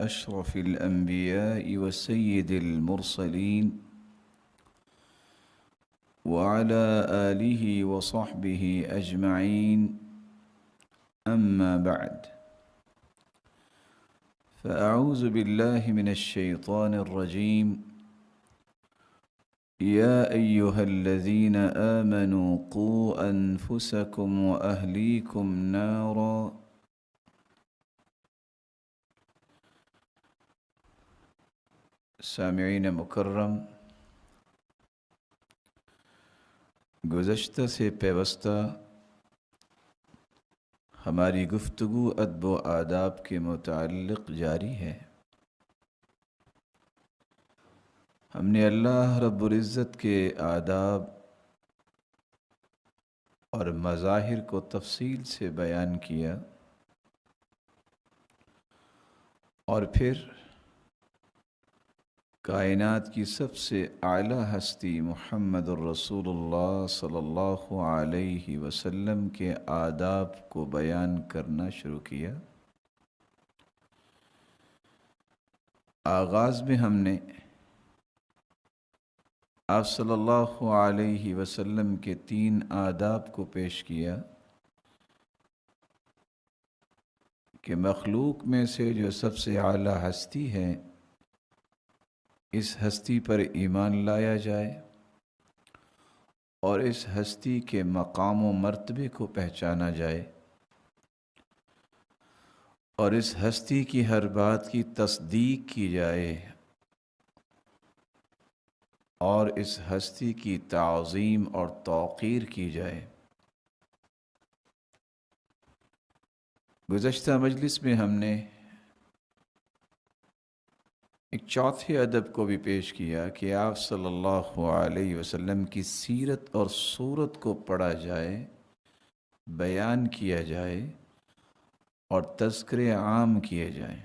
أشرف الأنبياء وسيد المرسلين وعلى آله وصحبه أجمعين، أما بعد، فأعوذ بالله من الشيطان الرجيم. يا أيها الذين آمنوا قوا أنفسكم وأهليكم نارا. سامعین مکرم، گزشتہ سے پیوستہ ہماری گفتگو ادب و آداب کے متعلق جاری ہے۔ ہم نے اللہ رب العزت کے آداب اور مظاہر کو تفصیل سے بیان کیا، اور پھر کائنات کی سب سے اعلیٰ ہستی محمد الرسول اللہ صلی اللہ علیہ وسلم کے آداب کو بیان کرنا شروع کیا۔ آغاز میں ہم نے آپ صلی اللہ علیہ وسلم کے 3 آداب کو پیش کیا کہ مخلوق میں سے جو سب سے اعلیٰ ہستی ہے، اس ہستی پر ایمان لایا جائے اور اس ہستی کے مقام و مرتبے کو پہچانا جائے، اور اس ہستی کی ہر بات کی تصدیق کی جائے، اور اس ہستی کی تعظیم اور توقیر کی جائے۔ گزشتہ مجلس میں ہم نے ایک چوتھے ادب کو بھی پیش کیا کہ آپ صلی اللہ علیہ وسلم کی سیرت اور صورت کو پڑھا جائے، بیان کیا جائے اور تذکرے عام کیے جائیں۔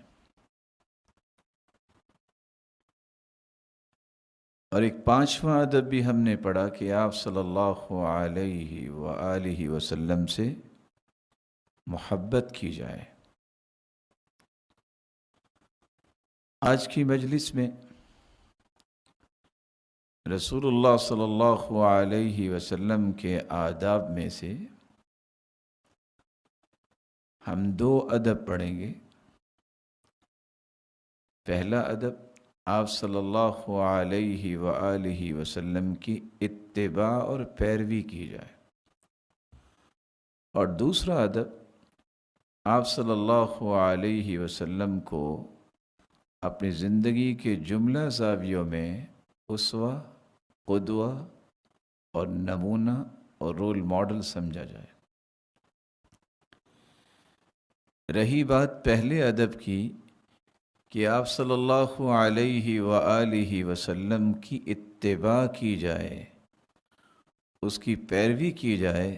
اور ایک 5واں ادب بھی ہم نے پڑھا کہ آپ صلی اللہ علیہ وآلہ وسلم سے محبت کی جائے۔ آج کی مجلس میں رسول اللہ صلی اللہ علیہ وسلم کے آداب میں سے ہم 2 ادب پڑھیں گے۔ پہلا ادب آپ صلی اللہ علیہ وآلہ وسلم کی اتباع اور پیروی کی جائے، اور دوسرا ادب آپ صلی اللہ علیہ وسلم کو اپنی زندگی کے جملہ زاویوں میں اسوہ، قدوہ اور نمونہ اور رول ماڈل سمجھا جائے۔ رہی بات پہلے ادب کی کہ آپ صلی اللہ علیہ وآلہ وسلم کی اتباع کی جائے، اس کی پیروی کی جائے،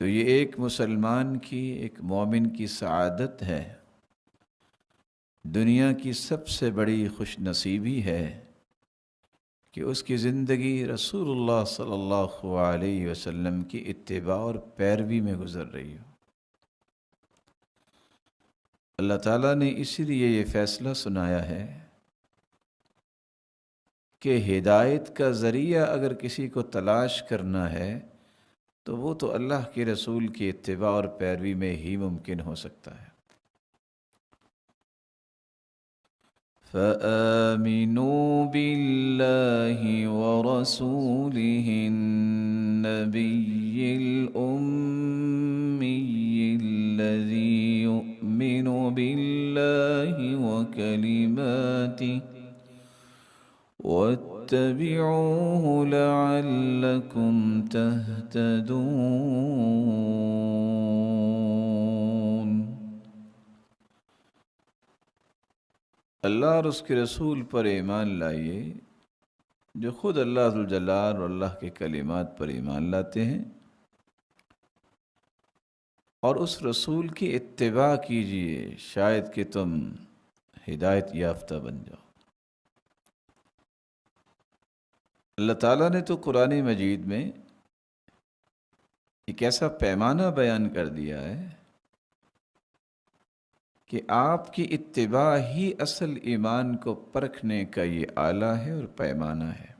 تو یہ ایک مسلمان کی، ایک مومن کی سعادت ہے، دنیا کی سب سے بڑی خوش نصیبی ہے کہ اس کی زندگی رسول اللہ صلی اللہ علیہ وسلم کی اتباع اور پیروی میں گزر رہی ہو۔ اللہ تعالیٰ نے اسی لیے یہ فیصلہ سنایا ہے کہ ہدایت کا ذریعہ اگر کسی کو تلاش کرنا ہے تو وہ تو اللہ کے رسول کی اتباع اور پیروی میں ہی ممکن ہو سکتا ہے۔ فآمنوا بالله ورسوله النبي الأمي الذي يؤمن بالله وكلماته واتبعوه لعلكم تهتدون۔ اللہ اور اس کے رسول پر ایمان لائیے جو خود اللہ ذوالجلال اور اللہ کے کلمات پر ایمان لاتے ہیں، اور اس رسول کی اتباع کیجیے، شاید کہ تم ہدایت یافتہ بن جاؤ۔ اللہ تعالیٰ نے تو قرآن مجید میں ایک ایسا پیمانہ بیان کر دیا ہے کہ آپ کی اتباع ہی اصل ایمان کو پرکھنے کا یہ آلہ ہے اور پیمانہ ہے۔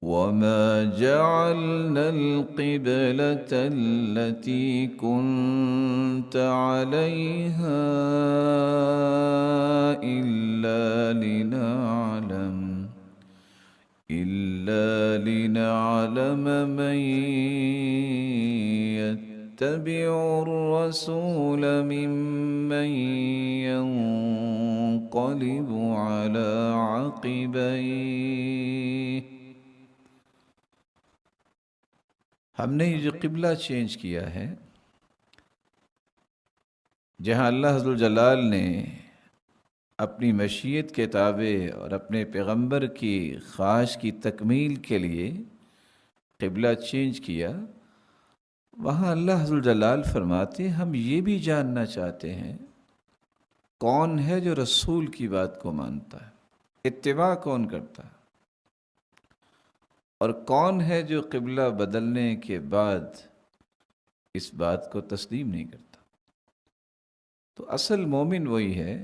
وَمَا جَعَلْنَا الْقِبْلَةَ الَّتِي كُنْتَ عَلَيْهَا إِلَّا لِنَعْلَمَ مَن يَتَّبِعُ الرَّسُولَ مِمَّن يَنقَلِبُ عَلَى عَقِبَيْهِ۔ ہم نے یہ جو قبلہ چینج کیا ہے، جہاں اللہ عز و جلال نے اپنی مشیت کے تابع اور اپنے پیغمبر کی خواہش کی تکمیل کے لیے قبلہ چینج کیا، وہاں اللہ عز و جلال فرماتے ہیں ہم یہ بھی جاننا چاہتے ہیں کون ہے جو رسول کی بات کو مانتا ہے، اتباع کون کرتا ہے، اور کون ہے جو قبلہ بدلنے کے بعد اس بات کو تسلیم نہیں کرتا۔ تو اصل مومن وہی ہے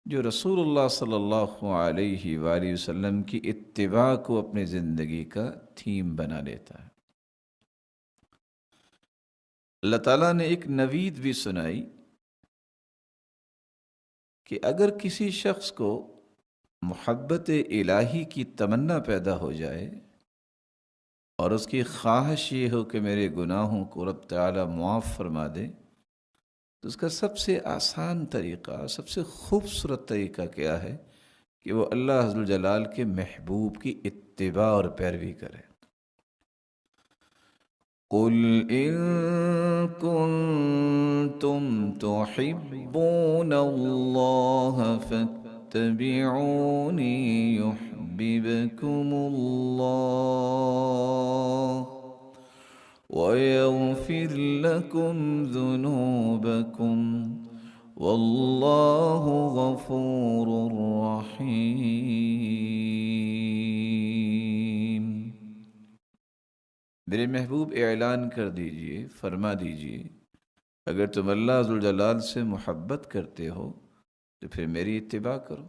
جو رسول اللہ صلی اللہ علیہ وآلہ وسلم کی اتباع کو اپنی زندگی کا تھیم بنا لیتا ہے۔ اللہ تعالیٰ نے ایک نوید بھی سنائی کہ اگر کسی شخص کو محبت الہی کی تمنا پیدا ہو جائے اور اس کی خواہش یہ ہو کہ میرے گناہوں کو رب تعالیٰ معاف فرما دے، تو اس کا سب سے آسان طریقہ، سب سے خوبصورت طریقہ کیا ہے کہ وہ اللہ عز و جلال کے محبوب کی اتباع اور پیروی کرے۔ قُلْ إِن كُنتُمْ تُحِبُّونَ اللَّهَ فَاتَّبِعُونِي يُحْبِبْكُمُ اللَّهُ وَيَغْفِرْ لَكُمْ ذُنُوبَكُمْ وَاللَّهُ غَفُورٌ رَحِيمٌ۔ میرے محبوب اعلان کر دیجئے، فرما دیجئے، اگر تم اللہ عز و جلال سے محبت کرتے ہو تو پھر میری اتباع کرو۔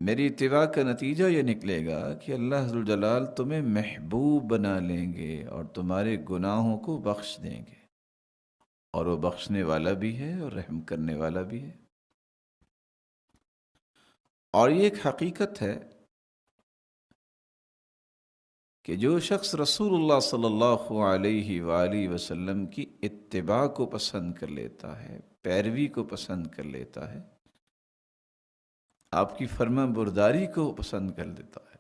میری اتباع کا نتیجہ یہ نکلے گا کہ اللہ عز و جلال تمہیں محبوب بنا لیں گے اور تمہارے گناہوں کو بخش دیں گے، اور وہ بخشنے والا بھی ہے اور رحم کرنے والا بھی ہے۔ اور یہ ایک حقیقت ہے کہ جو شخص رسول اللہ صلی اللہ علیہ وآلہ وسلم کی اتباع کو پسند کر لیتا ہے، پیروی کو پسند کر لیتا ہے، آپ کی فرما برداری کو پسند کر لیتا ہے،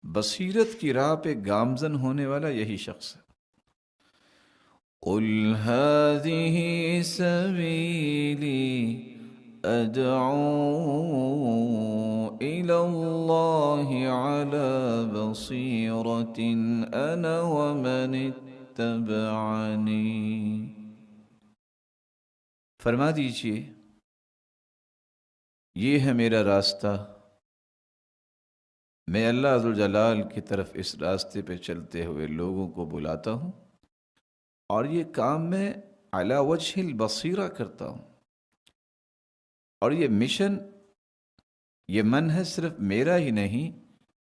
بصیرت کی راہ پہ گامزن ہونے والا یہی شخص ہے۔ قُلْ هَٰذِهِ سَبِيلِي أَدْعُو إِلَى اللَّهِ عَلَىٰ بَصِيرَةٍ أَنَا وَمَنِ اتَّبَعَنِي۔ فرما دیجئے یہ ہے میرا راستہ، میں اللہ عز و جلال کی طرف اس راستے پہ چلتے ہوئے لوگوں کو بلاتا ہوں، اور یہ کام میں علی وجہ البصیرہ کرتا ہوں، اور یہ مشن، یہ منہج صرف میرا ہی نہیں،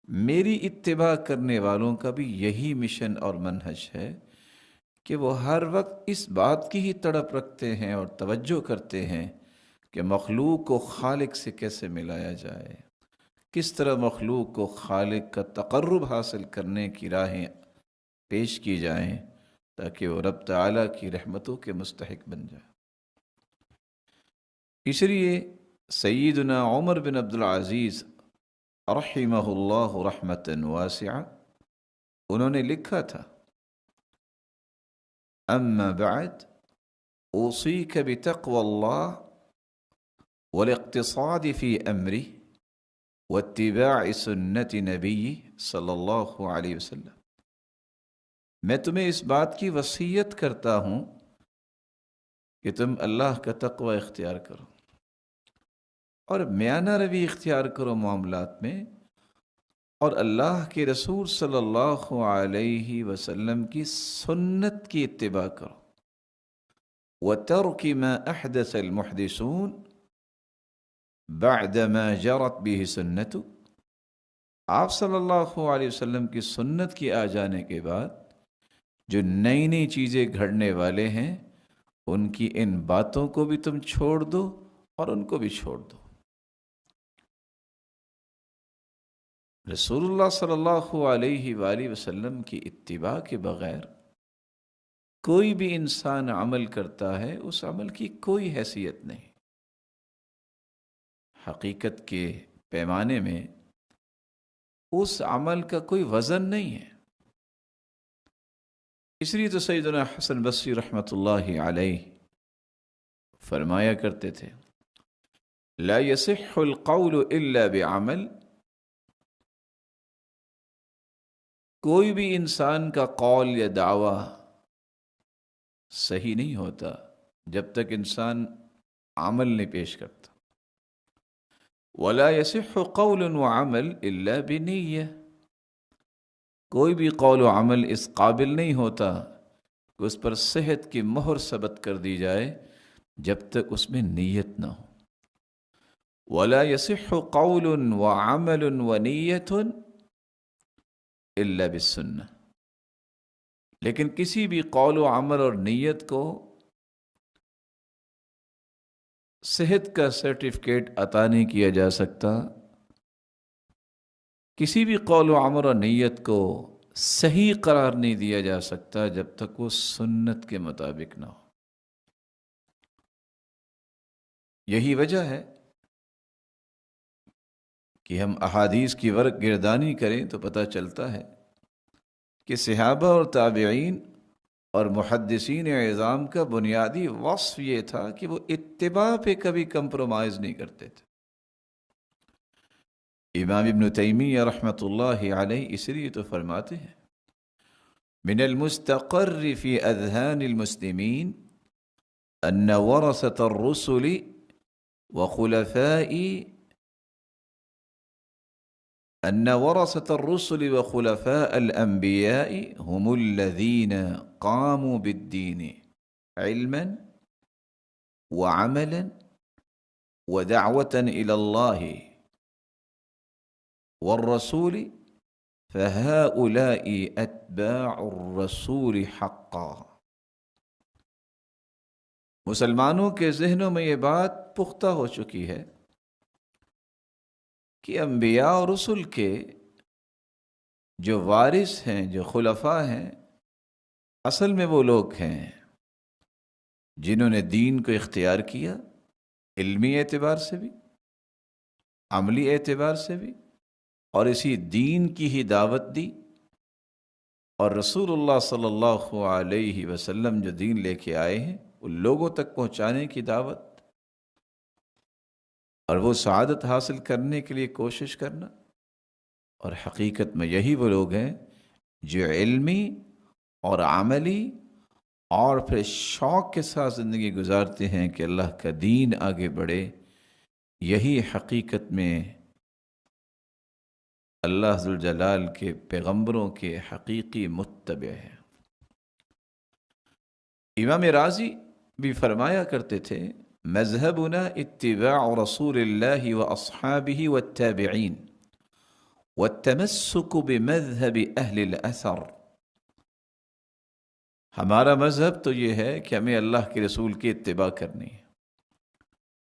میری اتباع کرنے والوں کا بھی یہی مشن اور منہج ہے کہ وہ ہر وقت اس بات کی ہی تڑپ رکھتے ہیں اور توجہ کرتے ہیں کہ مخلوق کو خالق سے کیسے ملایا جائے، کس طرح مخلوق کو خالق کا تقرب حاصل کرنے کی راہیں پیش کی جائیں تاکہ وہ رب تعالیٰ کی رحمتوں کے مستحق بن جائے۔ اس لیے سیدنا عمر بن عبدالعزیز رحمہ اللہ رحمتا واسعہ انہوں نے لکھا تھا، اما بعد اوصیک بتقوی اللہ والاقتصاد فی امری واتباع سنت نبی صلی اللہ علیہ وسلم۔ میں تمہیں اس بات کی وصیت کرتا ہوں کہ تم اللہ کا تقوی اختیار کرو اور میانہ روی اختیار کرو معاملات میں، اور اللہ کے رسول صلی اللہ علیہ وسلم کی سنت کی اتباع کرو۔ وترك ما أحدث المحدثون بعدما جرت به سنته. آپ صلی اللہ علیہ وسلم کی سنت کی آ جانے کے بعد جو نئی نئی چیزیں گھڑنے والے ہیں ان کی ان باتوں کو بھی تم چھوڑ دو اور ان کو بھی چھوڑ دو. رسول اللہ صلی اللہ علیہ وآلہ وسلم کی اتباع کے بغیر کوئی بھی انسان عمل کرتا ہے اس عمل کی کوئی حیثیت نہیں. حقیقت کے پیمانے میں اس عمل کا کوئی وزن نہیں ہے. اس لیے تو سیدنا حسن بصری رحمۃ اللہ علیہ فرمایا کرتے تھے لا يصح القول الا بعمل. کوئی بھی انسان کا قول یا دعویٰ صحیح نہیں ہوتا جب تک انسان عمل نہیں پیش کرتا. ولا يصح قول وعمل الا بنیہ. کوئی بھی قول و عمل اس قابل نہیں ہوتا کہ اس پر صحت کی مہر ثبت کر دی جائے جب تک اس میں نیت نہ ہو. ولا يصح قول وعمل ونیۃ الا بالسنہ. لیکن کسی بھی قول و عمل اور نیت کو صحت کا سرٹیفکیٹ عطا نہیں کیا جا سکتا. کسی بھی قول و عمل اور نیت کو صحیح قرار نہیں دیا جا سکتا جب تک وہ سنت کے مطابق نہ ہو. یہی وجہ ہے کہ ہم احادیث کی ورق گردانی کریں تو پتہ چلتا ہے کہ صحابہ اور تابعین اور محدثین اعظام کا بنیادی وصف یہ تھا کہ وہ اتباع پہ کبھی کمپرومائز نہیں کرتے تھے. امام ابن تیمیہ رحمۃ اللہ علیہ اس لیے تو فرماتے ہیں من المستقر فی اذہان المسلمین ان ورثۃ الرسل وخلفاء الانبیاء هم الذین قاموا بالدین علما وعملا ودعوة الى اللہ والرسول فهؤلاء اتباع الرسول حقا. مسلمانوں کے ذہنوں میں یہ بات پختہ ہو چکی ہے کہ انبیاء اور رسل کے جو وارث ہیں جو خلفاء ہیں اصل میں وہ لوگ ہیں جنہوں نے دین کو اختیار کیا علمی اعتبار سے بھی عملی اعتبار سے بھی اور اسی دین کی ہی دعوت دی. اور رسول اللہ صلی اللہ علیہ وسلم جو دین لے کے آئے ہیں ان لوگوں تک پہنچانے کی دعوت اور وہ سعادت حاصل کرنے کے لیے کوشش کرنا. اور حقیقت میں یہی وہ لوگ ہیں جو علمی اور عملی اور پھر شوق کے ساتھ زندگی گزارتے ہیں کہ اللہ کا دین آگے بڑھے. یہی حقیقت میں اللہ ذوالجلال کے پیغمبروں کے حقیقی متبع ہیں. امام رازی بھی فرمایا کرتے تھے مذہبنا اتباع رسول اللہ واصحابہ والتابعین والتمسک بمذہب اہل الاثر. ہمارا مذہب تو یہ ہے کہ ہمیں اللہ کے رسول کی اتباع کرنی ہے،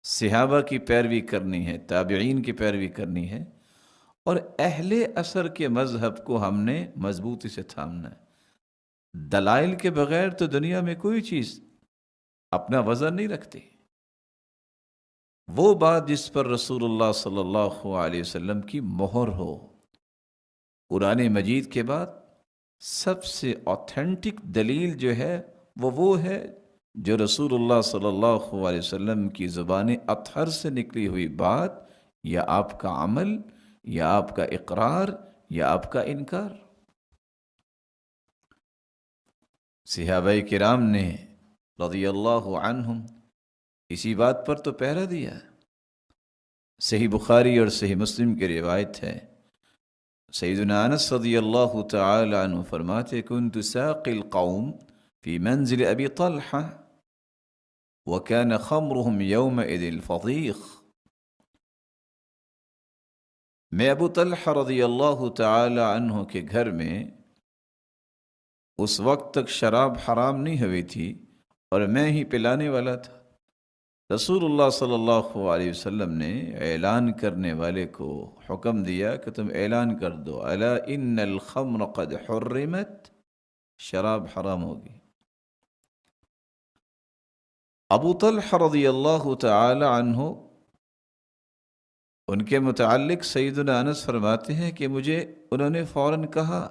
صحابہ کی پیروی کرنی ہے، تابعین کی پیروی کرنی ہے، اور اہل اثر کے مذہب کو ہم نے مضبوطی سے تھامنا ہے. دلائل کے بغیر تو دنیا میں کوئی چیز اپنا وزن نہیں رکھتی. وہ بات جس پر رسول اللہ صلی اللہ علیہ وسلم کی مہر ہو. قرآن مجید کے بعد سب سے اوتھینٹک دلیل جو ہے وہ ہے جو رسول اللہ صلی اللہ علیہ وسلم کی زبان اطہر سے نکلی ہوئی بات، یا آپ کا عمل، یا آپ کا اقرار، یا آپ کا انکار. صحابہ کرام نے رضی اللہ عنہم اسی بات پر تو پہرا دیا. صحیح بخاری اور صحیح مسلم کی روایت ہے، سیدنا انس رضی اللہ تعالی عنہ فرماتے کنت ساقی القوم فی منزل ابی طلحہ وَكَانَ خَمْرُهُمْ يَوْمَئِذٍ فَضِيخ۔ میں ابو طلحہ رضی اللہ تعالی عنہ کے گھر میں اس وقت تک شراب حرام نہیں ہوئی تھی اور میں ہی پلانے والا تھا۔ رسول اللہ صلی اللہ علیہ وسلم نے اعلان کرنے والے کو حکم دیا کہ تم اعلان کر دو، الا ان الخمر قد حرمت، شراب حرام ہوگی۔ ابو طلحہ رضی اللہ تعالی عنہ، ان کے متعلق سیدنا انس فرماتے ہیں کہ مجھے انہوں نے فوراً کہا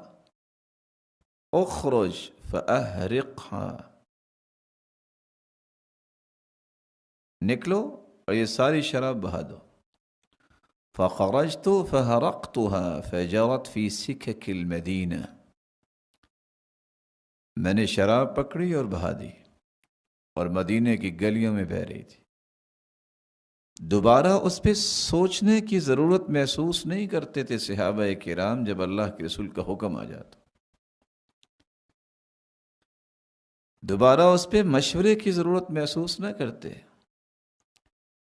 اخرج فاحرقها، نکلو اور یہ ساری شراب بہا دو۔ فخرجت فحرقتها فجرت في سكك المدینہ، میں نے شراب پکڑی اور بہا دی اور مدینے کی گلیوں میں بہہ رہی تھی۔ دوبارہ اس پہ سوچنے کی ضرورت محسوس نہیں کرتے تھے صحابہ کرام جب اللہ کے رسول کا حکم آ جاتا، دوبارہ اس پہ مشورے کی ضرورت محسوس نہ کرتے۔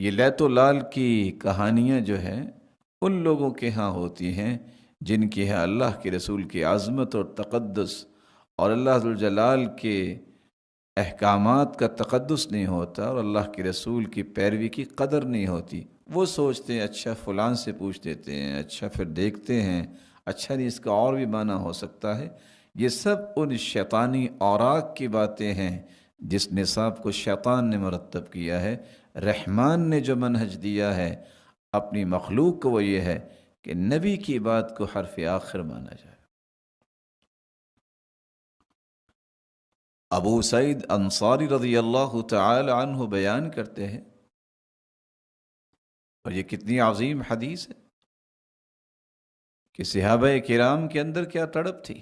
یہ لیت و لال کی کہانیاں جو ہیں ان لوگوں کے ہاں ہوتی ہیں جن کے ہاں اللہ کے رسول کی عظمت اور تقدس اور اللہ ذوالجلال کے احکامات کا تقدس نہیں ہوتا اور اللہ کے رسول کی پیروی کی قدر نہیں ہوتی۔ وہ سوچتے ہیں اچھا فلان سے پوچھ دیتے ہیں، اچھا پھر دیکھتے ہیں، اچھا نہیں اس کا اور بھی معنی ہو سکتا ہے۔ یہ سب ان شیطانی اوراق کی باتیں ہیں جس نصاب کو شیطان نے مرتب کیا ہے۔ رحمان نے جو منہج دیا ہے اپنی مخلوق کو وہ یہ ہے کہ نبی کی بات کو حرف آخر مانا جائے۔ ابو سعید انصاری رضی اللہ تعالی عنہ بیان کرتے ہیں، اور یہ کتنی عظیم حدیث ہے کہ صحابہ کرام کے اندر کیا تڑپ تھی۔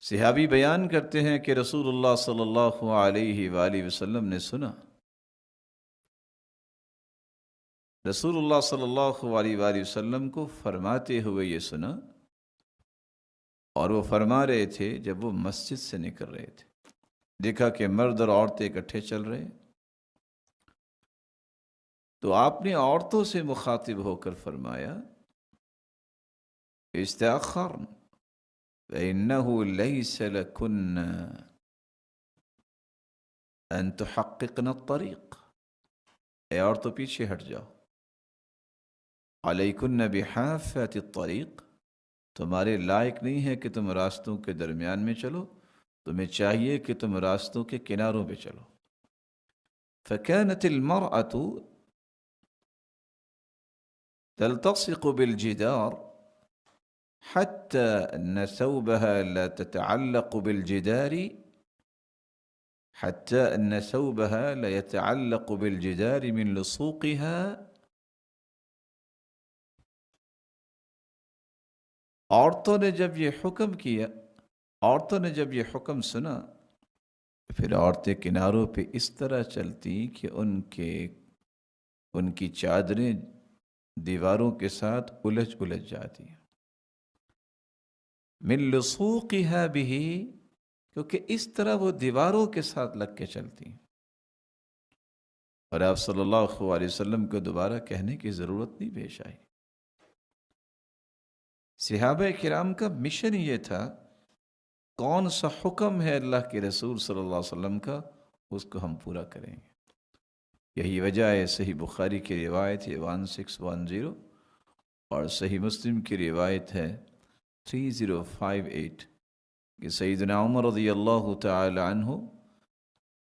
صحابی بیان کرتے ہیں کہ رسول اللہ صلی اللہ علیہ وآلہ وسلم نے سنا، رسول اللہ صلی اللہ علیہ وآلہ وسلم کو فرماتے ہوئے یہ سنا، اور وہ فرما رہے تھے جب وہ مسجد سے نکل رہے تھے، دیکھا کہ مرد اور عورتیں اکٹھے چل رہے، تو آپ نے عورتوں سے مخاطب ہو کر فرمایا استأخرن فإنه ليس لكن أن تحققن الطريق، اے عورتوں پیچھے ہٹ جاؤ، علیکن بحافۃ الطریق، تمہارے لائق نہیں ہے کہ تم راستوں کے درمیان میں چلو، تمہیں چاہیے کہ تم راستوں کے کناروں پہ چلو۔ فكانت المرأة تلتصق بالجدار حتى أن ثوبها لا تتعلق بالجدار، حتى أن ثوبها لا يتعلق بالجدار من لصوقها۔ عورتوں نے جب یہ حکم کیا، عورتوں نے جب یہ حکم سنا، پھر عورتیں کناروں پہ اس طرح چلتی کہ ان کی چادریں دیواروں کے ساتھ الجھ جاتی، من لصوقها به، کیونکہ اس طرح وہ دیواروں کے ساتھ لگ کے چلتی۔ اور آپ صلی اللہ علیہ وسلم کو دوبارہ کہنے کی ضرورت نہیں پیش آئی۔ صحابہ کرام کا مشن یہ تھا، کون سا حکم ہے اللہ کے رسول صلی اللہ علیہ وسلم کا، اس کو ہم پورا کریں گے۔ یہی وجہ ہے صحیح بخاری کی روایت ہے 1610، اور صحیح مسلم کی روایت ہے 3058 کہ سیدنا عمر رضی اللہ تعالی عنہ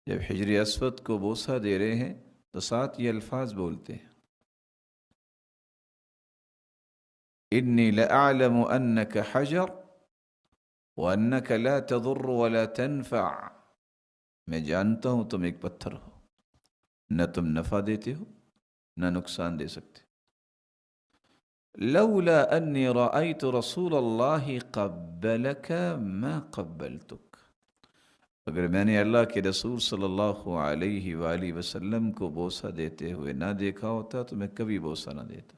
جب حجر اسود کو بوسہ دے رہے ہیں تو ساتھ یہ الفاظ بولتے ہیں، انی لأعلم انک حجر وانک لا تضر ولا تنفع، میں جانتا ہوں تم ایک پتھر ہو، نہ تم نفع دیتے ہو نہ نقصان دے سکتے۔ لولا انی رأیت رسول اللہ قبلک ما قبلتک، اگر میں نے اللہ کے رسول صلی اللہ علیہ وآلہ وسلم کو بوسہ دیتے ہوئے نہ دیکھا ہوتا تو میں کبھی بوسہ نہ دیتا۔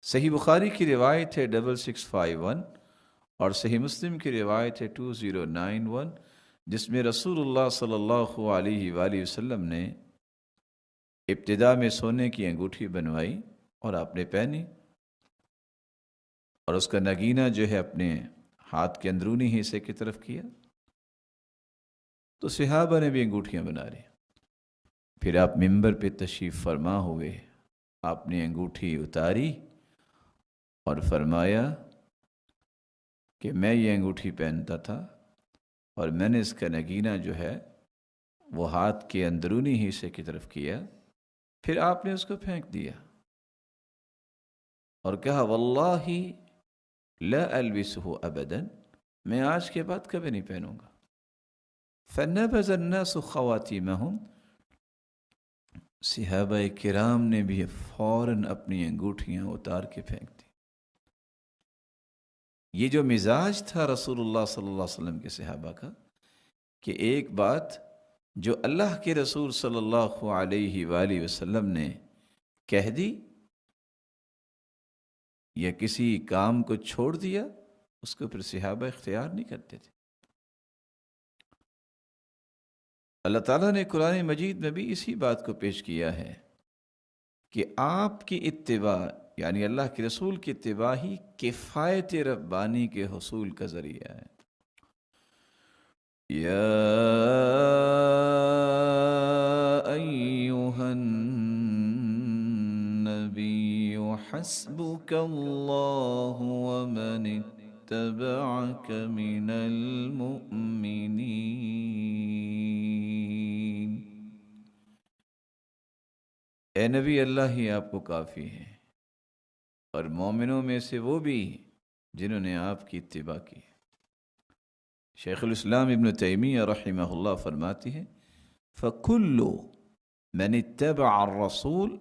صحیح بخاری کی روایت ہے 6651، اور صحیح مسلم کی روایت ہے 2091، جس میں رسول اللہ صلی اللہ علیہ وآلہ وسلم نے ابتدا میں سونے کی انگوٹھی بنوائی اور آپ نے پہنی، اور اس کا نگینہ جو ہے اپنے ہاتھ کے اندرونی حصے کی طرف کیا، تو صحابہ نے بھی انگوٹھیاں بنا لی۔ پھر آپ منبر پہ تشریف فرما ہوئے، آپ نے انگوٹھی اتاری اور فرمایا کہ میں یہ انگوٹھی پہنتا تھا اور میں نے اس کا نگینہ جو ہے وہ ہاتھ کے اندرونی حصے کی طرف کیا، پھر آپ نے اس کو پھینک دیا اور کہا واللہ لا البسہ ابدا، میں آج کے بعد کبھی نہیں پہنوں گا۔ فنبذ الناس خواتیمہم، صحابہ کرام نے بھی فوراً اپنی انگوٹھیاں اتار کے پھینک دی۔ یہ جو مزاج تھا رسول اللہ صلی اللہ علیہ وسلم کے صحابہ کا، کہ ایک بات جو اللہ کے رسول صلی اللہ علیہ وآلہ وسلم نے کہہ دی یا کسی کام کو چھوڑ دیا، اس کو پھر صحابہ اختیار نہیں کرتے تھے۔ اللہ تعالیٰ نے قرآن مجید میں بھی اسی بات کو پیش کیا ہے کہ آپ کی اتباع یعنی اللہ کے رسول کی اتباع ہی کفایت ربانی کے حصول کا ذریعہ ہے۔ یا ایہا النبی حسبک اللہ ومن اتبعک من المؤمنین، اے نبی اللہ ہی آپ کو کافی ہے، اور مومنوں میں سے وہ بھی جنہوں نے آپ کی اتباع کی۔ شیخ الاسلام ابن تیمیہ رحمہ اللہ فرماتی ہے فَكُلُّ مَنِ اتَّبَعَ الرَّسُولِ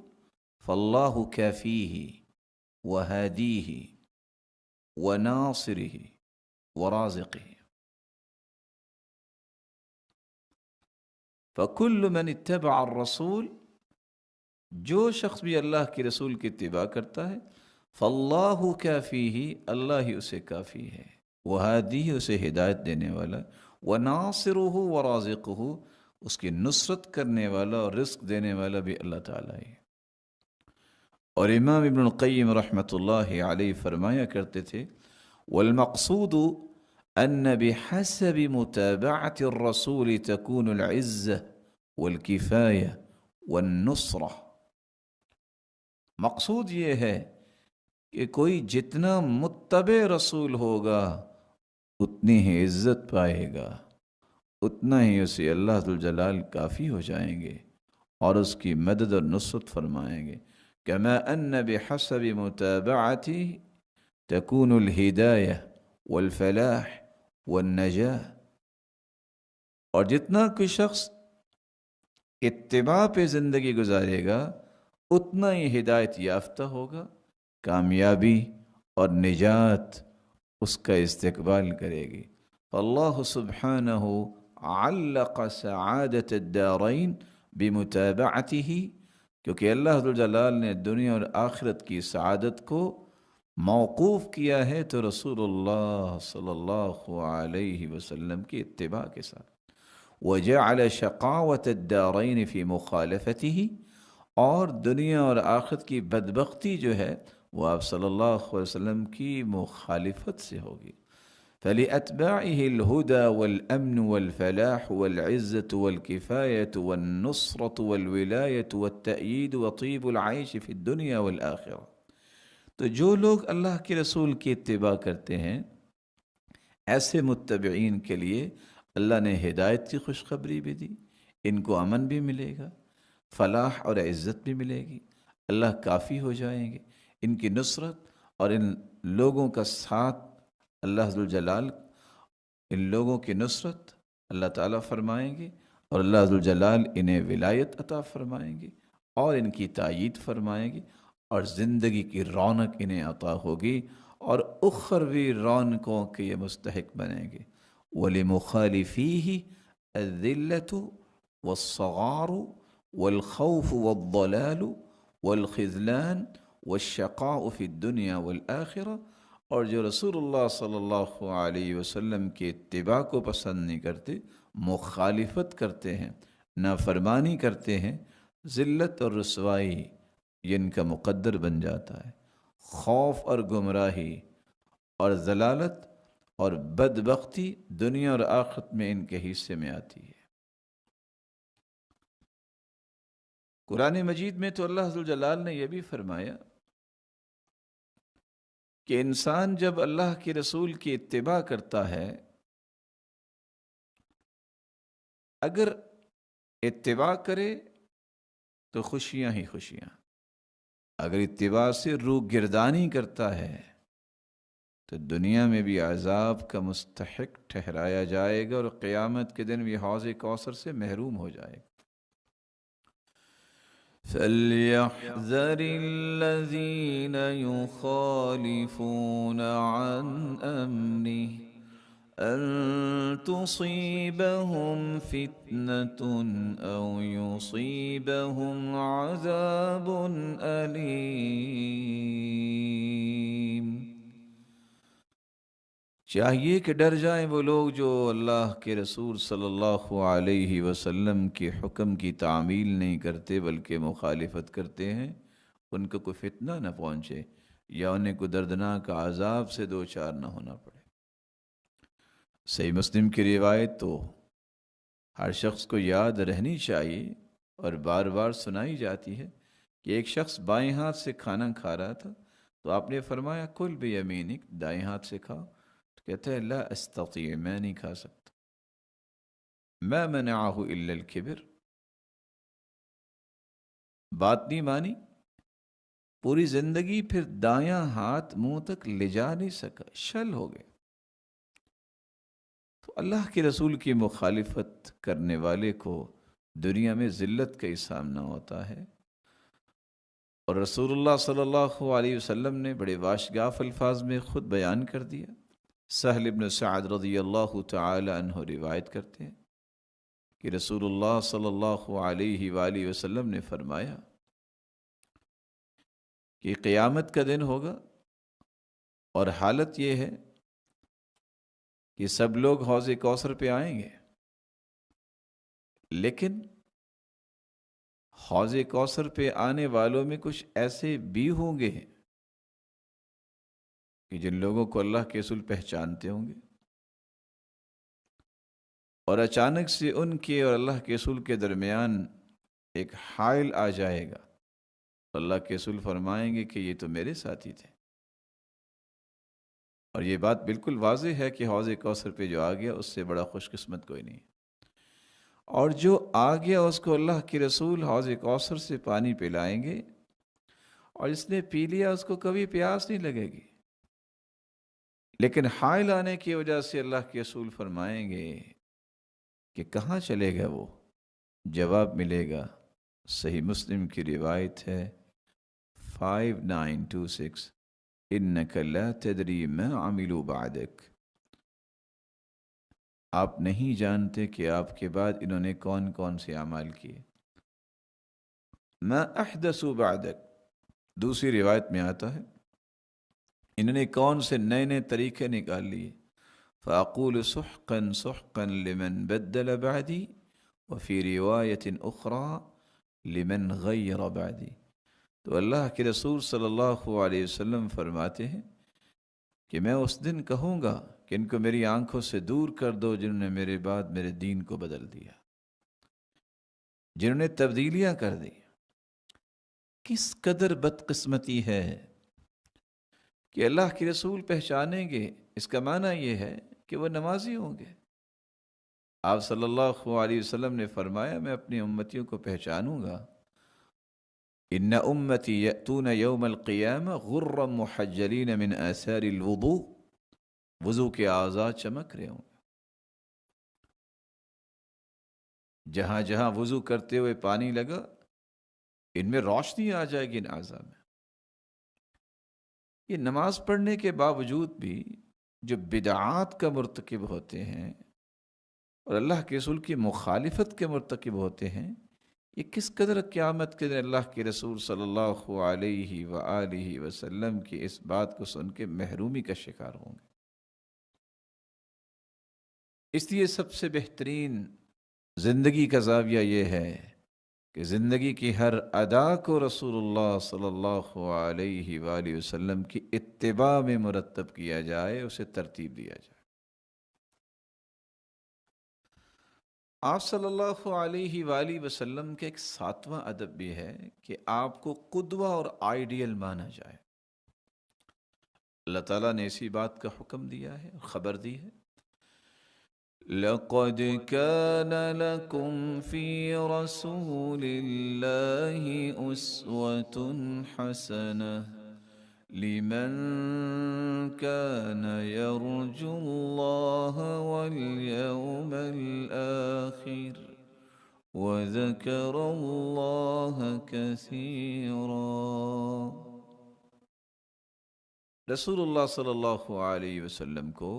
فَاللَّهُ كَافِيهِ وَهَادِيهِ وَنَاصِرِهِ وَرَازِقِهِ۔ فَكُلُّ مَنِ اتَّبَعَ الرَّسُولِ، جو شخص بھی اللہ کے رسول کی اتباع کرتا ہے، فَاللَّهُ كَافِيهِ، اللہ ہی اسے کافی ہے، وَهَادِيهِ اسے ہدایت دینے والا، وَنَاصِرُهُ وَرَازِقُهُ اس کی نصرت کرنے والا اور رزق دینے والا بھی اللہ تعالیٰ ہے۔ اور امام ابن القیم رحمۃ اللہ علیہ فرمایا کرتے تھے والمقصود ان بحسب متابعة الرسول تكون العزة والکفایہ والنصرہ، مقصود یہ ہے کہ کوئی جتنا متبع رسول ہوگا اتنی ہی عزت پائے گا، اتنا ہی اسے اللہ ذوالجلال کافی ہو جائیں گے اور اس کی مدد اور نصرت فرمائیں گے۔ کما ان بحسب متابعته تكون الہدایہ والفلاح والنجاح، اور جتنا کوئی شخص اتباع پہ زندگی گزارے گا اتنا ہی ہدایت یافتہ ہوگا، کامیابی اور نجات اس کا استقبال کرے گی۔ اللہ سبحانہ علق سعادت الدارین بمتابعته، کیونکہ اللہ ذوالجلال نے دنیا اور آخرت کی سعادت کو موقوف کیا ہے تو رسول اللہ صلی اللہ علیہ وسلم کی اتباع کے ساتھ۔ وجعل شقاوت الدارین فی مخالفته، اور دنیا اور آخرت کی بدبختی جو ہے وہ آپ صلی اللہ علیہ وسلم کی مخالفت سے ہوگی۔ فلأتباعه الهدى والأمن والفلاح والعزة والكفاية والنصرة والولاية والتأييد وطيب العيش في الدنيا والآخرة۔ تو جو لوگ اللہ کے رسول کی اتباع کرتے ہیں ایسے متبعین کے لیے اللہ نے ہدایت کی خوشخبری بھی دی، ان کو امن بھی ملے گا، فلاح اور عزت بھی ملے گی، اللہ کافی ہو جائیں گے، ان کی نصرت اور ان لوگوں کا ساتھ اللہ ذوالجلال ان لوگوں کی نصرت اللہ تعالیٰ فرمائیں گے، اور اللہ ذوالجلال انہیں ولایت عطا فرمائیں گے اور ان کی تائید فرمائیں گے، اور زندگی کی رونق انہیں عطا ہوگی اور اخروی رونقوں کے یہ مستحق بنیں گے۔ وَلِمُخَالِفِيهِ الذِّلَّةُ وَالصَّغَارُ وَالْخَوْفُ وَالضَّلَالُ وَالْخِذْلَانُ وَالشَّقَاءُ فِي الدُّنْيَا وَالْآخِرَةِ، اور جو رسول اللہ صلی اللہ علیہ وسلم کے اتباع کو پسند نہیں کرتے، مخالفت کرتے ہیں، نافرمانی کرتے ہیں، ذلت اور رسوائی یہ ان کا مقدر بن جاتا ہے۔ خوف اور گمراہی اور ضلالت اور بدبختی دنیا اور آخرت میں ان کے حصے میں آتی ہے۔ قرآن مجید میں تو اللہ ذوالجلال نے یہ بھی فرمایا کہ انسان جب اللہ کے رسول کی اتباع کرتا ہے، اگر اتباع کرے تو خوشیاں ہی خوشیاں، اگر اتباع سے روح گردانی کرتا ہے تو دنیا میں بھی عذاب کا مستحق ٹھہرایا جائے گا، اور قیامت کے دن بھی حوض کوثر سے محروم ہو جائے گا۔ فَلْيَحْذَرِ الَّذِينَ يُخَالِفُونَ عَنْ أَمْرِهِ أَن تُصِيبَهُمْ فِتْنَةٌ أَوْ يُصِيبَهُمْ عَذَابٌ أَلِيمٌ۔ چاہیے کہ ڈر جائیں وہ لوگ جو اللہ کے رسول صلی اللہ علیہ وسلم کے حکم کی تعمیل نہیں کرتے بلکہ مخالفت کرتے ہیں، ان کو کوئی فتنہ نہ پہنچے یا انہیں کوئی دردناک عذاب سے دوچار نہ ہونا پڑے۔ صحیح مسلم کی روایت تو ہر شخص کو یاد رہنی چاہیے اور بار بار سنائی جاتی ہے کہ ایک شخص بائیں ہاتھ سے کھانا کھا رہا تھا تو آپ نے فرمایا کل بیمینک، دائیں ہاتھ سے کھاؤ۔ کہتا ہے لا استطیع، میں نہیں کھا سکتا۔ ما منعہ الا الکبر، بات نہیں مانی، پوری زندگی پھر دایاں ہاتھ منہ تک لے جا نہیں سکا، شل ہو گئے۔ تو اللہ کے رسول کی مخالفت کرنے والے کو دنیا میں ذلت کا ہی سامنا ہوتا ہے، اور رسول اللہ صلی اللہ علیہ وسلم نے بڑے واشگاف الفاظ میں خود بیان کر دیا۔ سہل بن سعد رضی اللہ تعالی عنہ روایت کرتے ہیں کہ رسول اللہ صلی اللہ علیہ وآلہ وسلم نے فرمایا کہ قیامت کا دن ہوگا اور حالت یہ ہے کہ سب لوگ حوض کوثر پہ آئیں گے، لیکن حوض کوثر پہ آنے والوں میں کچھ ایسے بھی ہوں گے کہ جن لوگوں کو اللہ کے رسول پہچانتے ہوں گے، اور اچانک سے ان کے اور اللہ کے رسول کے درمیان ایک حائل آ جائے گا، اللہ کے رسول فرمائیں گے کہ یہ تو میرے ساتھی تھے۔ اور یہ بات بالکل واضح ہے کہ حوض کوثر پہ جو آ گیا اس سے بڑا خوش قسمت کوئی نہیں، اور جو آ گیا اس کو اللہ کے رسول حوض کوثر سے پانی پلائیں گے، اور جس نے پی لیا اس کو کبھی پیاس نہیں لگے گی، لیکن حائل آنے کی وجہ سے اللہ کے رسول فرمائیں گے کہ کہاں چلے گا وہ؟ جواب ملے گا، صحیح مسلم کی روایت ہے 5926، انک لا تدری ما عملوا بعدک، آپ نہیں جانتے کہ آپ کے بعد انہوں نے کون کون سے اعمال کیے۔ ما احدثوا بعدک، دوسری روایت میں آتا ہے انہوں نے کون سے نئے نئے طریقے نکال لیے۔ فاقول سحقا سحقا لمن بدل بعدی وفی روایت اخرى لمن غیر بعدی۔ تو اللہ کے رسول صلی اللہ علیہ وسلم فرماتے ہیں کہ میں اس دن کہوں گا کہ ان کو میری آنکھوں سے دور کر دو جنہوں نے میرے بعد میرے دین کو بدل دیا، جنہوں نے تبدیلیاں کر دی۔ کس قدر بدقسمتی ہے کہ اللہ کے رسول پہچانیں گے، اس کا معنی یہ ہے کہ وہ نمازی ہوں گے۔ آپ صلی اللہ علیہ وسلم نے فرمایا میں اپنی امتیوں کو پہچانوں گا، ان امتی یأتون یوم القیامہ غرا محجلین من آثار الوضوء، وضو کے اعضاء چمک رہے ہوں گے، جہاں جہاں وضو کرتے ہوئے پانی لگا ان میں روشنی آ جائے گی ان اعضاء میں۔ یہ نماز پڑھنے کے باوجود بھی جو بدعات کا مرتکب ہوتے ہیں اور اللہ کے رسول کی مخالفت کے مرتکب ہوتے ہیں، یہ کس قدر قیامت کے دن اللہ کے رسول صلی اللہ علیہ وآلہ وسلم کی اس بات کو سن کے محرومی کا شکار ہوں گے۔ اس لیے سب سے بہترین زندگی کا زاویہ یہ ہے کہ زندگی کی ہر ادا کو رسول اللہ صلی اللہ علیہ وآلہ وسلم کی اتباع میں مرتب کیا جائے، اسے ترتیب دیا جائے۔ آپ صلی اللہ علیہ وآلہ وسلم کے ایک ساتواں ادب بھی ہے کہ آپ کو قدوہ اور آئیڈیل مانا جائے۔ اللہ تعالیٰ نے اسی بات کا حکم دیا ہے، خبر دی ہے، لَقَدْ كَانَ لَكُمْ فِي رَسُولِ اللَّهِ أُسْوَةٌ حَسَنَةٌ لِمَنْ كَانَ يَرْجُو اللَّهَ وَالْيَوْمَ الْآخِرَ وَذَكَرَ اللَّهَ كَثِيرًا۔ رسول اللہ صلی اللہ علیہ وسلم کو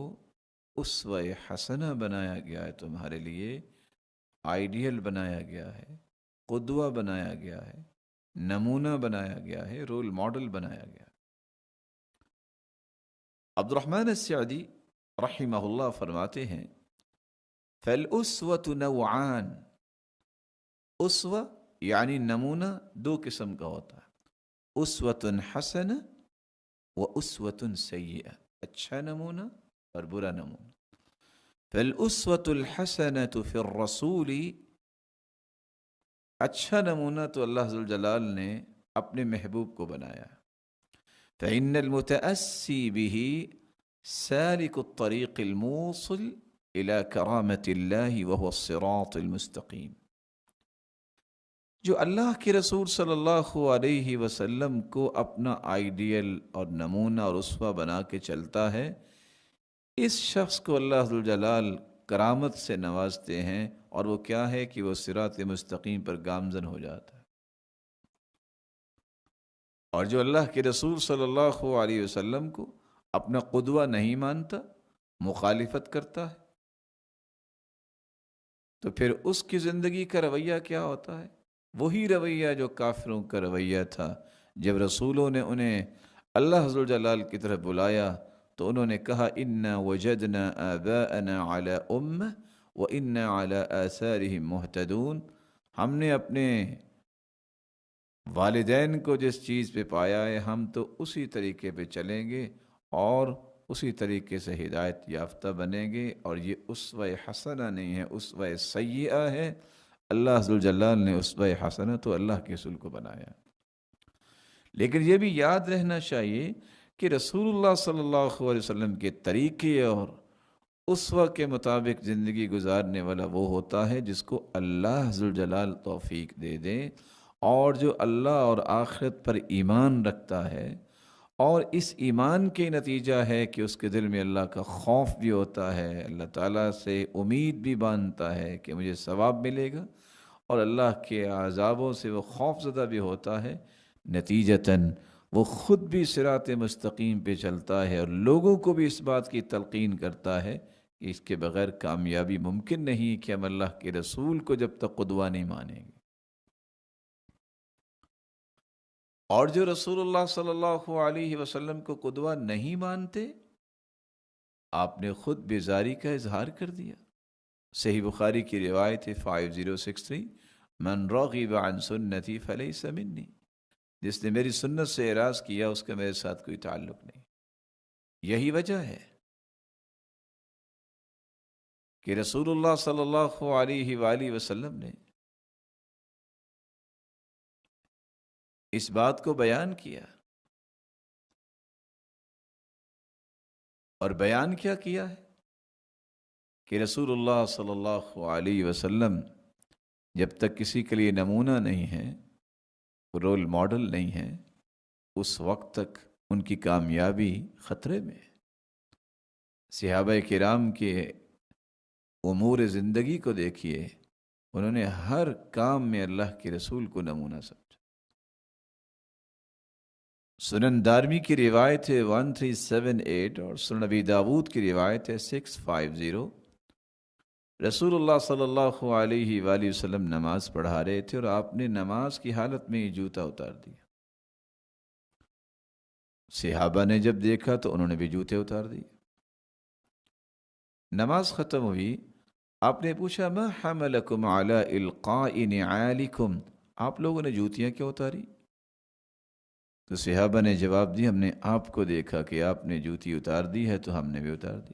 اسوہ حسنہ بنایا گیا ہے، تمہارے لیے آئیڈیل بنایا گیا ہے، قدوہ بنایا گیا ہے، نمونہ بنایا گیا ہے، رول ماڈل بنایا گیا ہے۔ عبد الرحمن السعدی رحمہ اللہ فرماتے ہیں فَالْأُسْوَةُ نَوْعَانِ، اسوہ یعنی نمونہ دو قسم کا ہوتا ہے، اسوۃ حسنہ و اسوۃ سیئہ، اچھا نمونہ اور برا نمونہ۔ فالاسوۃ الحسنۃ فی الرسول، اچھا نمونہ تو اللہ ذوالجلال نے اپنے محبوب کو بنایا۔ فإن المتأسی به سالک الطریق الموصل إلى کرامة اللہ وهو الصراط المستقیم، جو اللہ کے رسول صلی اللہ علیہ وسلم کو اپنا آئیڈیل اور نمونہ اور اسوہ بنا کے چلتا ہے، اس شخص کو اللہ ذوالجلال کرامت سے نوازتے ہیں، اور وہ کیا ہے کہ وہ صراط مستقیم پر گامزن ہو جاتا ہے۔ اور جو اللہ کے رسول صلی اللہ علیہ وسلم کو اپنا قدوہ نہیں مانتا، مخالفت کرتا ہے، تو پھر اس کی زندگی کا رویہ کیا ہوتا ہے؟ وہی رویہ جو کافروں کا رویہ تھا۔ جب رسولوں نے انہیں اللہ ذوالجلال کی طرف بلایا تو انہوں نے کہا اِنَّا وَجَدْنَا آبَاءَنَا عَلَىٰ أُمَّةٍ وَإِنَّا عَلَىٰ آثَارِهِمْ مُهْتَدُونَ، ہم نے اپنے والدین کو جس چیز پہ پایا ہے ہم تو اسی طریقے پہ چلیں گے اور اسی طریقے سے ہدایت یافتہ بنیں گے، اور یہ اسوہ حسنہ نہیں ہے، اسوہ سیئہ ہے۔ اللہ ذوالجلال نے اسوہ حسنہ تو اللہ کے رسول کو بنایا، لیکن یہ بھی یاد رہنا چاہیے کہ رسول اللہ صلی اللہ علیہ وسلم کے طریقے اور اسوہ کے مطابق زندگی گزارنے والا وہ ہوتا ہے جس کو اللہ ذوالجلال توفیق دے دے، اور جو اللہ اور آخرت پر ایمان رکھتا ہے، اور اس ایمان کے نتیجہ ہے کہ اس کے دل میں اللہ کا خوف بھی ہوتا ہے، اللہ تعالیٰ سے امید بھی باندھتا ہے کہ مجھے ثواب ملے گا، اور اللہ کے عذابوں سے وہ خوف زدہ بھی ہوتا ہے، نتیجتاً وہ خود بھی صراط مستقیم پہ چلتا ہے اور لوگوں کو بھی اس بات کی تلقین کرتا ہے کہ اس کے بغیر کامیابی ممکن نہیں، کہ ہم اللہ کے رسول کو جب تک قدوہ نہیں مانیں گے۔ اور جو رسول اللہ صلی اللہ علیہ وسلم کو قدوہ نہیں مانتے، آپ نے خود بیزاری کا اظہار کر دیا۔ صحیح بخاری کی روایت ہے 5063، من رغب عن سنتی فلیس منی، جس نے میری سنت سے اعراض کیا اس کا میرے ساتھ کوئی تعلق نہیں۔ یہی وجہ ہے کہ رسول اللہ صلی اللہ علیہ وآلہ وسلم نے اس بات کو بیان کیا، اور بیان کیا کیا ہے کہ رسول اللہ صلی اللہ علیہ وسلم جب تک کسی کے لیے نمونہ نہیں ہے، رول ماڈل نہیں ہے، اس وقت تک ان کی کامیابی خطرے میں ہے۔ صحابہ کرام کے امور زندگی کو دیکھیے، انہوں نے ہر کام میں اللہ کے رسول کو نمونہ سمجھا۔ سنن دارمی کی روایت ہے 1378 اور سنن ابی داود کی روایت ہے 650، رسول اللہ صلی اللہ علیہ وآلہ وسلم نماز پڑھا رہے تھے اور آپ نے نماز کی حالت میں یہ جوتا اتار دیا۔ صحابہ نے جب دیکھا تو انہوں نے بھی جوتے اتار دیے۔ نماز ختم ہوئی، آپ نے پوچھا ما حملکم علی القاء نعالکم، آپ لوگوں نے جوتیاں کیوں اتاری؟ تو صحابہ نے جواب دیا ہم نے آپ کو دیکھا کہ آپ نے جوتی اتار دی ہے تو ہم نے بھی اتار دی۔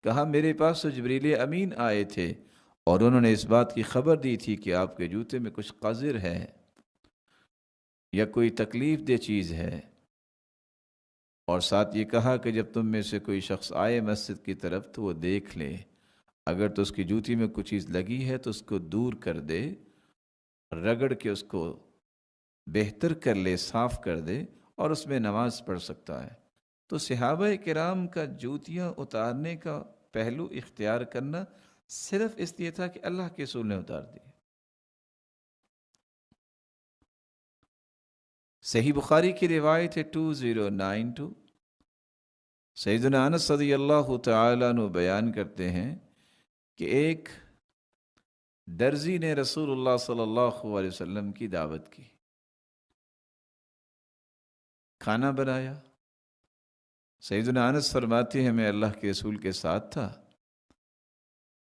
کہا میرے پاس تو جبریل امین آئے تھے اور انہوں نے اس بات کی خبر دی تھی کہ آپ کے جوتے میں کچھ قذر ہے یا کوئی تکلیف دہ چیز ہے، اور ساتھ یہ کہا کہ جب تم میں سے کوئی شخص آئے مسجد کی طرف تو وہ دیکھ لے، اگر تو اس کی جوتی میں کوئی چیز لگی ہے تو اس کو دور کر دے، رگڑ کے اس کو بہتر کر لے، صاف کر دے اور اس میں نماز پڑھ سکتا ہے۔ تو صحابہ کرام کا جوتیاں اتارنے کا پہلو اختیار کرنا صرف اس لیے تھا کہ اللہ کے رسول نے اتار دی۔ صحیح بخاری کی روایت ہے 2092، سیدنا انس رضی اللہ تعالیٰ عنہ بیان کرتے ہیں کہ ایک درزی نے رسول اللہ صلی اللہ علیہ وسلم کی دعوت کی، کھانا بنایا۔ سیدنا انس فرماتے ہیں میں اللہ کے رسول کے ساتھ تھا،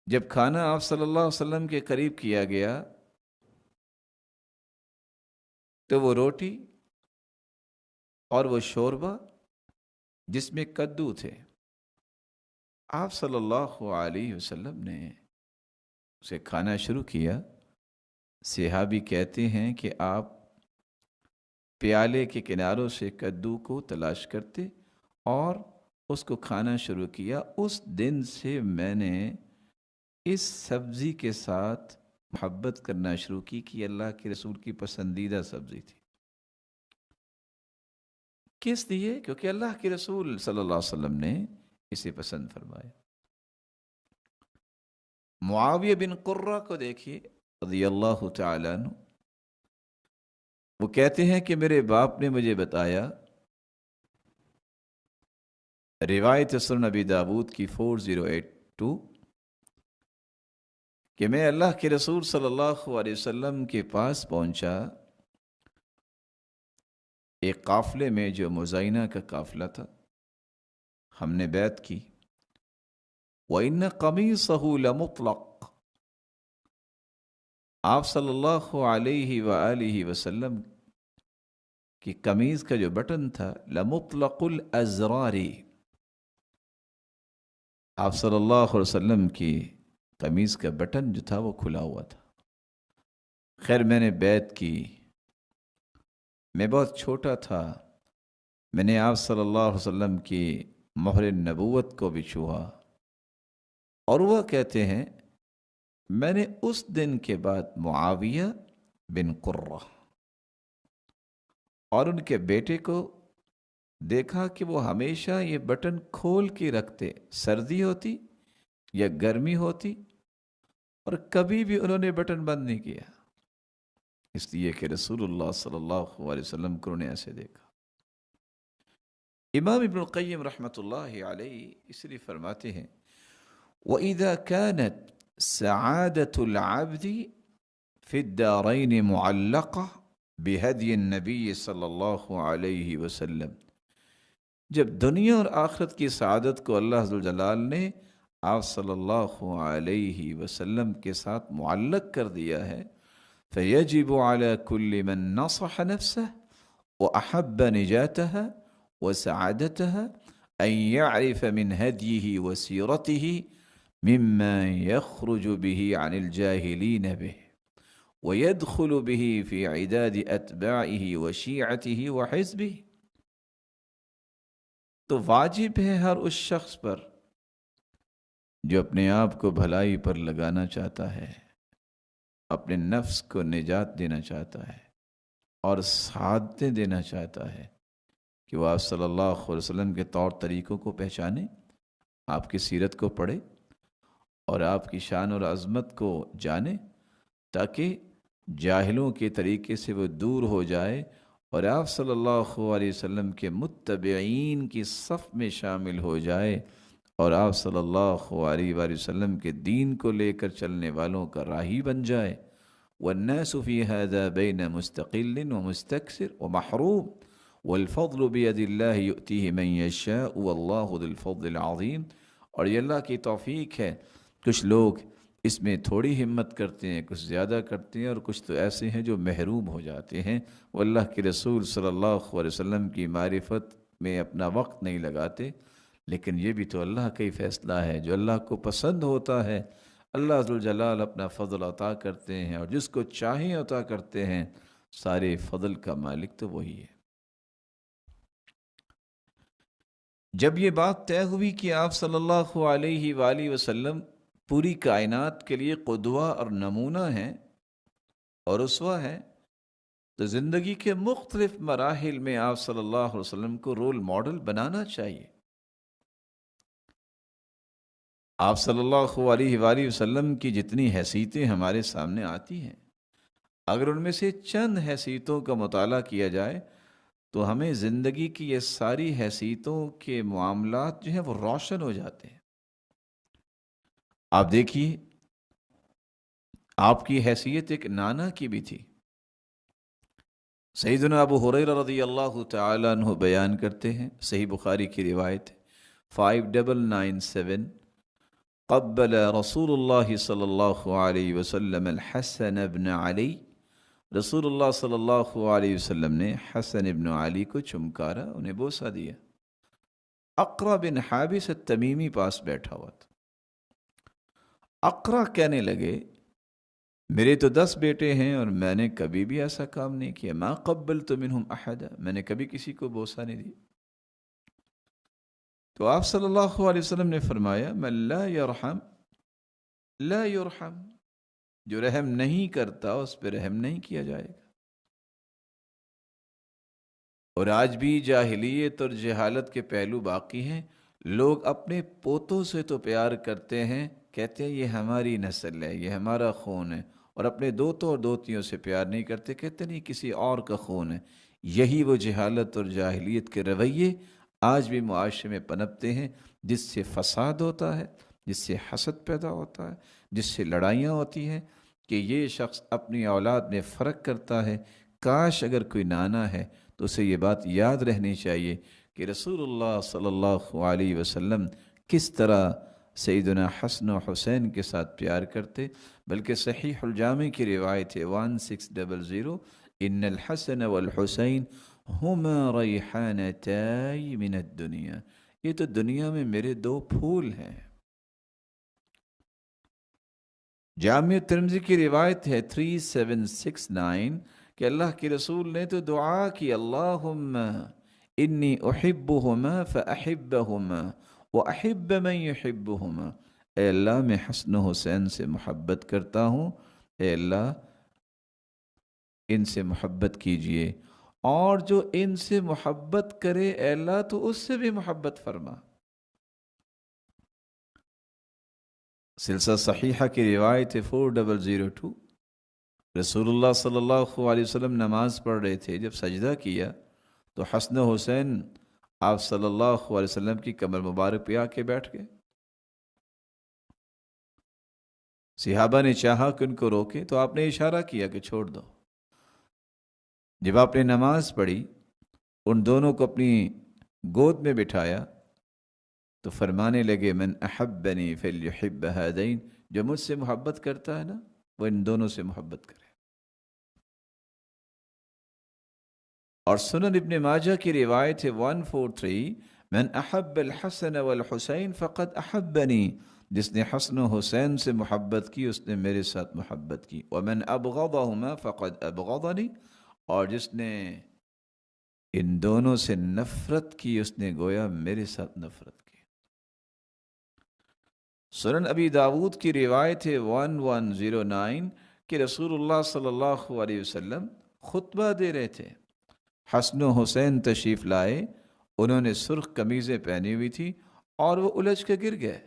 جب کھانا آپ صلی اللہ علیہ وسلم کے قریب کیا گیا تو وہ روٹی اور وہ شوربہ جس میں کدو تھے، آپ صلی اللہ علیہ وسلم نے اسے کھانا شروع کیا۔ صحابی کہتے ہیں کہ آپ پیالے کے کناروں سے کدو کو تلاش کرتے اور اس کو کھانا شروع کیا۔ اس دن سے میں نے اس سبزی کے ساتھ محبت کرنا شروع کی کہ اللہ کے رسول کی پسندیدہ سبزی تھی۔ کس لیے؟ کیونکہ اللہ کے رسول صلی اللہ علیہ وسلم نے اسے پسند فرمایا۔ معاویہ بن قرہ کو دیکھیے رضی اللہ تعالیٰ عنہ، وہ کہتے ہیں کہ میرے باپ نے مجھے بتایا، روایت سنن ابی داود کی 4082، کہ میں اللہ کے رسول صلی اللہ علیہ وسلم کے پاس پہنچا ایک قافلے میں جو مزینہ کا قافلہ تھا، ہم نے بیعت کی۔ وَإِنَّ قَمِيصَهُ لَمُطْلَقٌ، آپ صلی اللہ علیہ وآلہ وسلم کی قمیض کا جو بٹن تھا لَمُطْلَقُ الْأَزْرَارِ، آپ صلی اللہ علیہ وسلم کی قمیض کا بٹن جو تھا وہ کھلا ہوا تھا۔ خیر میں نے بیعت کی، میں بہت چھوٹا تھا، میں نے آپ صلی اللہ علیہ وسلم کی مہر نبوت کو بھی چھوا، اور وہ کہتے ہیں میں نے اس دن کے بعد معاویہ بن قرہ اور ان کے بیٹے کو دیکھا کہ وہ ہمیشہ یہ بٹن کھول کے رکھتے، سردی ہوتی یا گرمی ہوتی، اور کبھی بھی انہوں نے بٹن بند نہیں کیا، اس لیے کہ رسول اللہ صلی اللہ علیہ وسلم کو انہوں نے ایسے دیکھا۔ امام ابن القیم رحمۃ اللہ علیہ اس لیے فرماتے ہیں وَإِذَا كَانَتْ سَعَادَةُ الْعَبْدِ فِي الدَّارَيْنِ مُعَلَّقَةً بِهَدْيِ النَّبِيِّ صلی اللہ علیہ وسلم، جب دنیا اور آخرت کی سعادت کو اللہ عز و جلال نے آپ صلی اللہ علیہ وسلم کے ساتھ معلق کر دیا ہے، فَيَجِبُ عَلَى كُلِّ مَن نَصَحَ نَفْسَهُ وَأَحَبَّ نِجَاتَهَا وَسَعَادَتَهَا أَن يَعْرِفَ مِنْ هَدْيِهِ وَسِيرَتِهِ مما يخرج به عن الجاهلين به ويدخل به في عداد أتباعه وشيعته وحزبه، تو واجب ہے ہر اس شخص پر جو اپنے آپ کو بھلائی پر لگانا چاہتا ہے، اپنے نفس کو نجات دینا چاہتا ہے اور سعادتیں دینا چاہتا ہے، کہ وہ آپ صلی اللہ علیہ وسلم کے طور طریقوں کو پہچانے، آپ کی سیرت کو پڑھے اور آپ کی شان اور عظمت کو جانے، تاکہ جاہلوں کے طریقے سے وہ دور ہو جائے اور آپ صلی اللہ علیہ وسلم کے متبعین کی صف میں شامل ہو جائے اور آپ صلی اللہ علیہ وآلہ وسلم کے دین کو لے کر چلنے والوں کا راہی بن جائے. والناس في هذا بين مستقل ومستكثر ومحروم والفضل بيد الله يؤتيه من يشاء والله ذو الفضل العظيم. اور یہ اللہ کی توفیق ہے. کچھ لوگ اس میں تھوڑی ہمت کرتے ہیں، کچھ زیادہ کرتے ہیں، اور کچھ تو ایسے ہیں جو محروم ہو جاتے ہیں. وہ اللہ کے رسول صلی اللہ علیہ وسلم کی معرفت میں اپنا وقت نہیں لگاتے. لیکن یہ بھی تو اللہ کا ہی فیصلہ ہے. جو اللہ کو پسند ہوتا ہے اللہ ذوالجلال اپنا فضل عطا کرتے ہیں، اور جس کو چاہیں عطا کرتے ہیں. سارے فضل کا مالک تو وہی ہے. جب یہ بات طے ہوئی کہ آپ صلی اللہ علیہ وآلہ وسلم پوری کائنات کے لیے قدوہ اور نمونہ ہیں اور اسوہ ہیں، تو زندگی کے مختلف مراحل میں آپ صلی اللہ علیہ وسلم کو رول ماڈل بنانا چاہیے. آپ صلی اللہ علیہ وآلہ وسلم کی جتنی حیثیتیں ہمارے سامنے آتی ہیں، اگر ان میں سے چند حیثیتوں کا مطالعہ کیا جائے تو ہمیں زندگی کی یہ ساری حیثیتوں کے معاملات جو ہیں وہ روشن ہو جاتے ہیں. آپ دیکھیے، آپ کی حیثیت ایک نانا کی بھی تھی. سیدنا ابو ہریرہ رضی اللہ تعالیٰ عنہ بیان کرتے ہیں، صحیح بخاری کی روایت 5997، قبل رسول اللہ صلی اللہ علیہ وسلم الحسن ابن علی. رسول اللہ صلی اللہ علیہ وسلم نے حسن ابن علی کو چمکارا، انہیں بوسہ دیا. اقرا بن حابس التمیمی پاس بیٹھا ہوا تھا. اقرا کہنے لگے، میرے تو 10 بیٹے ہیں اور میں نے کبھی بھی ایسا کام نہیں کیا. ما قبلت منہم احدا، میں نے کبھی کسی کو بوسہ نہیں دی. تو آپ صلی اللہ علیہ وسلم نے فرمایا، من لا یرحم لا یرحم، جو رحم نہیں کرتا اس پہ رحم نہیں کیا جائے گا. اور آج بھی جاہلیت اور جہالت کے پہلو باقی ہیں. لوگ اپنے پوتوں سے تو پیار کرتے ہیں، کہتے ہیں یہ ہماری نسل ہے، یہ ہمارا خون ہے، اور اپنے دوتوں اور دوتیوں سے پیار نہیں کرتے، کہتے نہیں کسی اور کا خون ہے. یہی وہ جہالت اور جاہلیت کے رویے آج بھی معاشرے میں پنپتے ہیں، جس سے فساد ہوتا ہے، جس سے حسد پیدا ہوتا ہے، جس سے لڑائیاں ہوتی ہیں. کہ یہ شخص اپنی اولاد میں فرق کرتا ہے. کاش اگر کوئی نانا ہے تو اسے یہ بات یاد رہنی چاہیے کہ رسول اللہ صلی اللہ علیہ وسلم کس طرح سیدنا حسن و حسین کے ساتھ پیار کرتے. بلکہ صحیح الجامع کی روایت ہے 1600، ان الحسن والحسین ہما ریحانتائی من الدنیا، یہ تو دنیا میں میرے 2 پھول ہیں. جامع ترمذی کی روایت ہے 3769 کہ اللہ کے رسول نے تو دعا کی، اللہم انی احبہما فاحبہما واحب من یحبہما. اے اللہ میں حسن و حسین سے محبت کرتا ہوں، اے اللہ ان سے محبت کیجئے، اور جو ان سے محبت کرے اے اللہ تو اس سے بھی محبت فرما. سلسلہ صحیحہ کی روایت ہے 4002، رسول اللہ صلی اللہ علیہ وسلم نماز پڑھ رہے تھے. جب سجدہ کیا تو حسن و حسین آپ صلی اللہ علیہ وسلم کی کمر مبارک پہ آ کے بیٹھ گئے. صحابہ نے چاہا کہ ان کو روکے تو آپ نے اشارہ کیا کہ چھوڑ دو. جب آپ نے نماز پڑھی، ان دونوں کو اپنی گود میں بٹھایا تو فرمانے لگے، من احبنی فلیحب ہذین، جو مجھ سے محبت کرتا ہے نا وہ ان دونوں سے محبت کرے. اور سنن ابن ماجہ کی روایت ہے 143، من احب الحسن والحسین فقد احبنی، جس نے حسن و حسین سے محبت کی اس نے میرے ساتھ محبت کی. ومن ابغضہما فقد ابغضنی، اور جس نے ان دونوں سے نفرت کی اس نے گویا میرے ساتھ نفرت کی. سنن ابی داود کی روایت ہے 1109 کہ رسول اللہ صلی اللہ علیہ وسلم خطبہ دے رہے تھے. حسن و حسین تشریف لائے، انہوں نے سرخ قمیضیں پہنی ہوئی تھی اور وہ الجھ کے گر گئے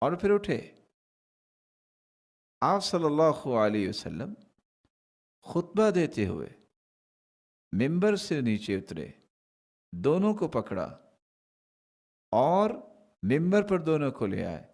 اور پھر اٹھے. آپ صلی اللہ علیہ وسلم خطبہ دیتے ہوئے ممبر سے نیچے اترے، دونوں کو پکڑا اور ممبر پر دونوں کو لے آئے.